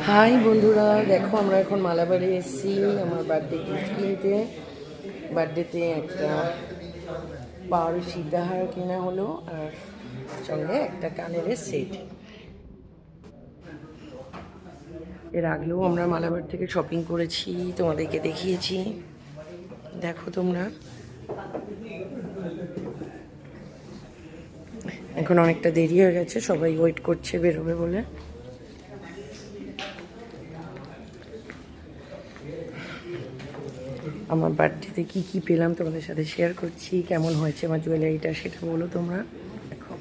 High বন্ধুরা, দেখো আমরা এখন মালাবারে এসেছি আমার বার্থডে গিফট কিনতে। বার্থডেতে একটা পার সীতাহার কেনা হলো আর সঙ্গে একটা কানের সেট। এর আগেও আমরা মালাবার থেকে শপিং করেছি, তোমাদেরকে দেখিয়েছি, দেখো তোমরা। এখন অনেকটা দেরি হয়ে গেছে, সবাই ওয়েট করছে বেরোবে বলে। আমার বার্থডেতে কি কি পেলাম তোমাদের সাথে শেয়ার করছি। কেমন হয়েছে আমার জুয়েলারিটা সেটা বলো তোমরা। দেখো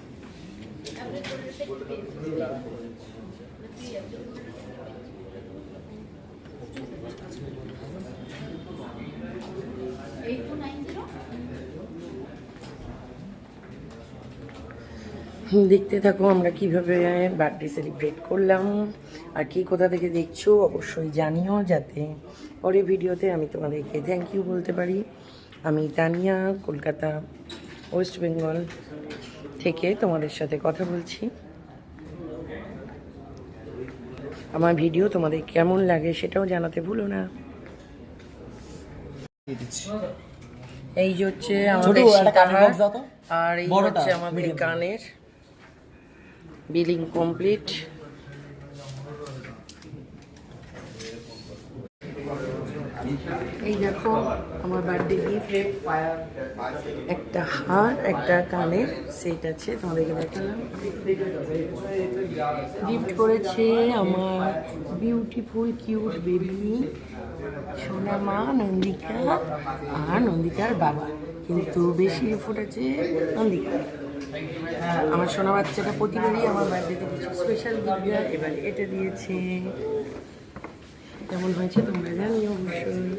দেখতে থাকো আমরা কিভাবে বার্থডে সেলিব্রেট করলাম। আর কি কোথা থেকে দেখছো অবশ্যই জানিও, যাতে পরে ভিডিওতে আমি তোমাদেরকে থ্যাংক ইউ বলতে পারি। আমি তানিয়া, কলকাতা ওয়েস্ট বেঙ্গল থেকে তোমাদের সাথে কথা বলছি। আমার ভিডিও তোমাদের কেমন লাগে সেটাও জানাতে ভুলো না। এই যে হচ্ছে আমাদের সীতাহার, আর এই হচ্ছে আমাদের কানের। Billing complete. এই দেখো আমার বার্থডে গিফট, একটা হার একটা কানের সেট আছে, তোমাদেরকে দেখালাম। গিফট করেছে আমার বিউটিফুল কিউট বেবি সোনা মা নন্দিকা আর নন্দিকার বাবা, কিন্তু বেশি এফোর্ট আছে নন্দিকা। আমার সোনা বাচ্চাটা প্রতিবারই আমার বার্থডেতে কিছু স্পেশাল গিফট দেয়, এবার এটা দিয়েছে। কেমন হয়েছে তোমরা জানিও অবশ্যই।